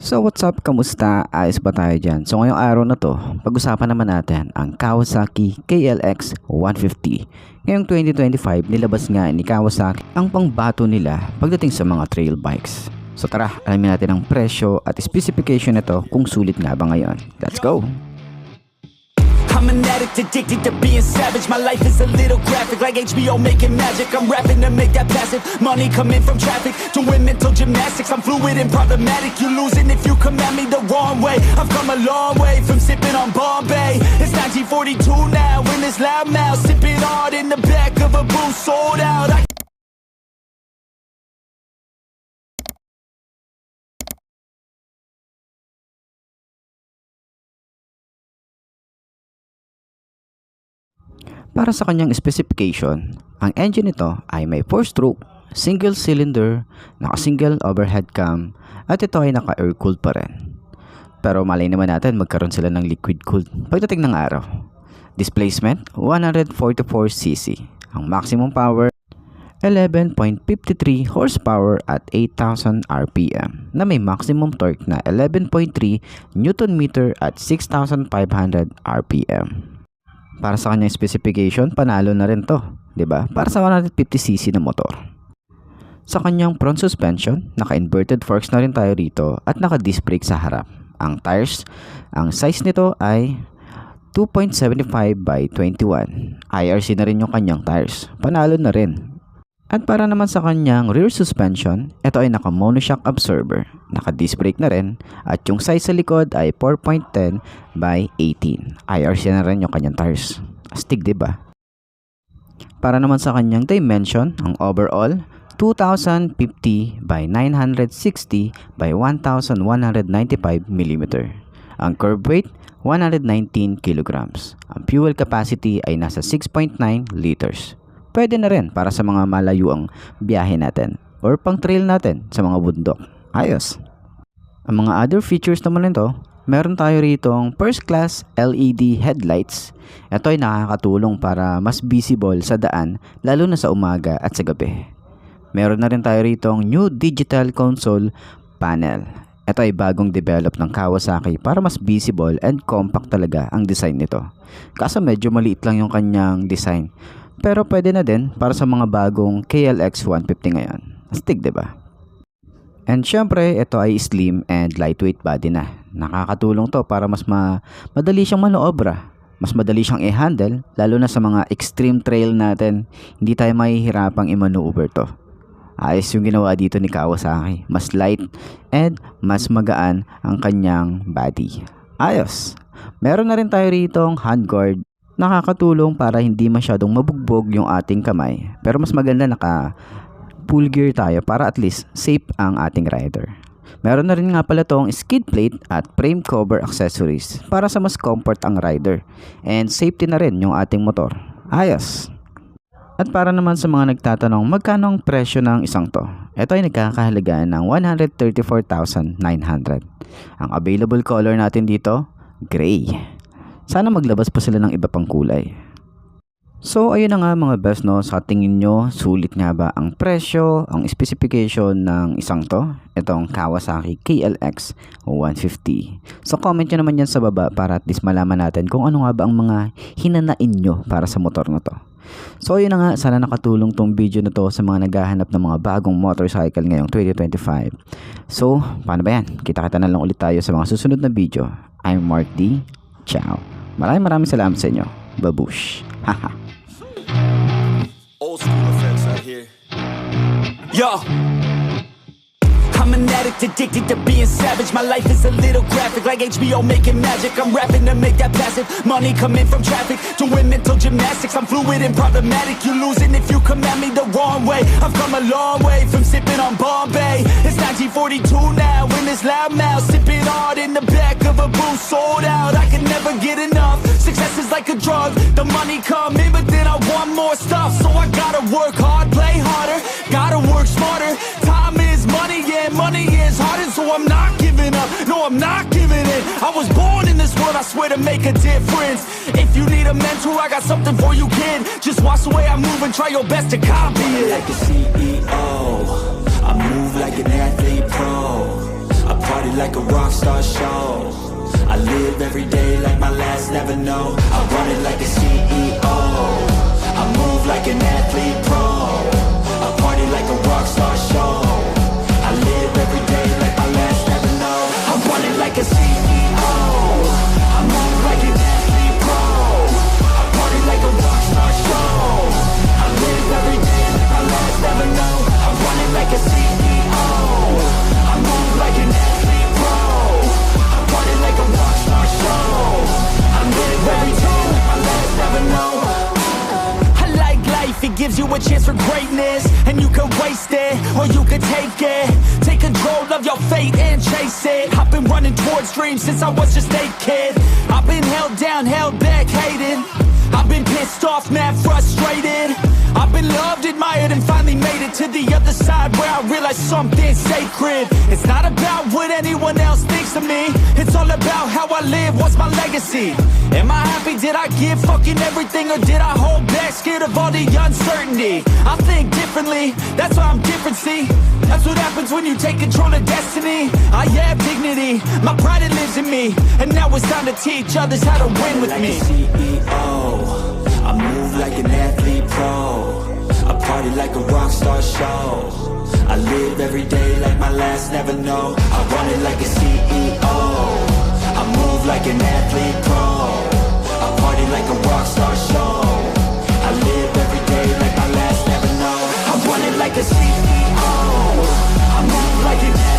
So what's up? Kamusta? Ayos ba tayo dyan? So ngayong araw na to, pag-usapan naman natin ang Kawasaki KLX 150. Ngayong 2025, nilabas nga ni Kawasaki ang pangbato nila pagdating sa mga trail bikes. So tara, alamin natin ang presyo at specification nito kung sulit nga ba ngayon. Let's go! I'm an addict, addicted to being savage. My life is a little graphic, like HBO making magic. I'm rapping to make that passive money coming from traffic, doing mental gymnastics. I'm fluid and problematic. You losing if you come at me the wrong way. I've come a long way from sipping on Bombay. It's 1942 now, in this loud mouth, sipping hard in the back of a booth, sold out. Para sa kanyang specification, ang engine nito ay may 4-stroke, single cylinder, naka-single overhead cam, at ito ay naka-air cooled pa rin. Pero malay naman natin magkaroon sila ng liquid cooled pagdating ng araw. Displacement 144cc, ang maximum power 11.53 horsepower at 8,000 rpm na may maximum torque na 11.3 Nm at 6,500 rpm. Para sa kanyang specification, panalo na rin to, 'di ba? Para sa 150cc na motor. Sa kanyang front suspension, naka-inverted forks na rin tayo rito at naka-disc brake sa harap. Ang tires, ang size nito ay 2.75 by 21. IRC na rin yung kanyang tires. Panalo na rin. At para naman sa kanyang rear suspension, ito ay naka-monoshock absorber, naka-disc brake na rin, at yung size sa likod ay 4.10 by 18. IRC na rin yung kanyang tires. Astig, diba? Para naman sa kanyang dimension, ang overall 2050 by 960 by 1195 mm. Ang curb weight 119 kilograms. Ang fuel capacity ay nasa 6.9 liters. Pwede na rin para sa mga malayuang biyahe natin or pang trail natin sa mga bundok. Ayos. Ang mga other features naman nito, meron tayo ritong first class LED headlights. Ito ay nakakatulong para mas visible sa daan lalo na sa umaga at sa gabi. Meron na rin tayo ritong new digital console panel. Ito ay bagong develop ng Kawasaki para mas visible and compact talaga ang design nito. Kaso medyo maliit lang yung kanyang design. Pero pwede na din para sa mga bagong KLX 150 ngayon. Astig, diba? And syempre, ito ay slim and lightweight body na. Nakakatulong to para mas madali siyang manoobra. Mas madali siyang i-handle, lalo na sa mga extreme trail natin. Hindi tayo mahihirapang i-maneuver to. Ayos yung ginawa dito ni Kawasaki. Mas light and mas magaan ang kanyang body. Ayos. Meron na rin tayo ritong handguard. Nakakatulong para hindi masyadong mabugbog yung ating kamay. Pero mas maganda naka full gear tayo para at least safe ang ating rider. Meron na rin nga pala tong skid plate at frame cover accessories para sa mas comfort ang rider. And safety na rin yung ating motor. Ayos! At para naman sa mga nagtatanong magkano ang presyo ng isang to, ito ay nagkakahalagaan ng 134,900. Ang available color natin dito, gray. Sana maglabas pa sila ng iba pang kulay. So ayun na nga mga best, no, sa tingin nyo sulit nga ba ang presyo, ang specification ng isang to, itong Kawasaki KLX 150. So comment nyo naman yan sa baba para at least malaman natin kung ano nga ba ang mga hinanain nyo para sa motor na to. So ayun na nga, sana nakatulong tong video na to sa mga naghahanap ng mga bagong motorcycle ngayong 2025. So paano ba yan? Kita-kita na lang ulit tayo sa mga susunod na video. I'm Mark D. Ciao. Maraming salamat sa inyo. Babush. Haha. Old school effects out here. Yo, I'm an addict, addicted to being savage. My life is a little graphic, like HBO making magic. I'm rapping to make that passive money coming from traffic, doing mental gymnastics. I'm fluid and problematic. You losing if you come at me the wrong way. I've come a long way from sipping on Bombay. It's 1942 now, in this loud mouth, sipping hard in the back of a booth, sold out. I can never get enough. Success is like a drug. The money come in, but then I want more stuff. So I gotta work hard, play harder, gotta work smarter. Time is money, yeah, money is harder. So I'm not giving up, no, I'm not giving in. I was born in this world, I swear, to make a difference. If you need a mentor, I got something for you, kid. Just watch the way I move and try your best to copy it. Like a CEO, I move like an athlete pro. A part party like a rock star show. I live every day like my last, never know. I run it like a CEO. I move like an athlete pro. I party like a rock star show. I live every day like my last, never know. I run it like a CEO. I move like an athlete pro. I party like a rock star show. I live every day like my last, never know. I run it like a CEO. I move like an athlete pro. I party like a rock star show. I live every day like my last, never know. I like life, it gives you a chance for greatness. And you can waste it, or you can take it. Take control of your fate and chase it. I've been running towards dreams since I was just a kid. I've been held down, held back, hated. I've been pissed off, mad, frustrated. I've been loved, admired, and finally made it to the other side where I realized something sacred. It's not about what anyone else thinks of me. It's all about how I live, what's my legacy. Am I happy, did I give fucking everything, or did I hold back, scared of all the uncertainty? I think differently, that's why I'm different, see. That's what happens when you take control of destiny. I have dignity, my pride, it lives in me. And now it's time to teach others how to win with me. CEO, I move like an athlete pro. I party like a rock star show. I live every day like my last, never know. I run it like a CEO. I move like an athlete pro. I party like a rock star show. I live every day like my last, never know. I run it like a CEO. I move like an athlete pro.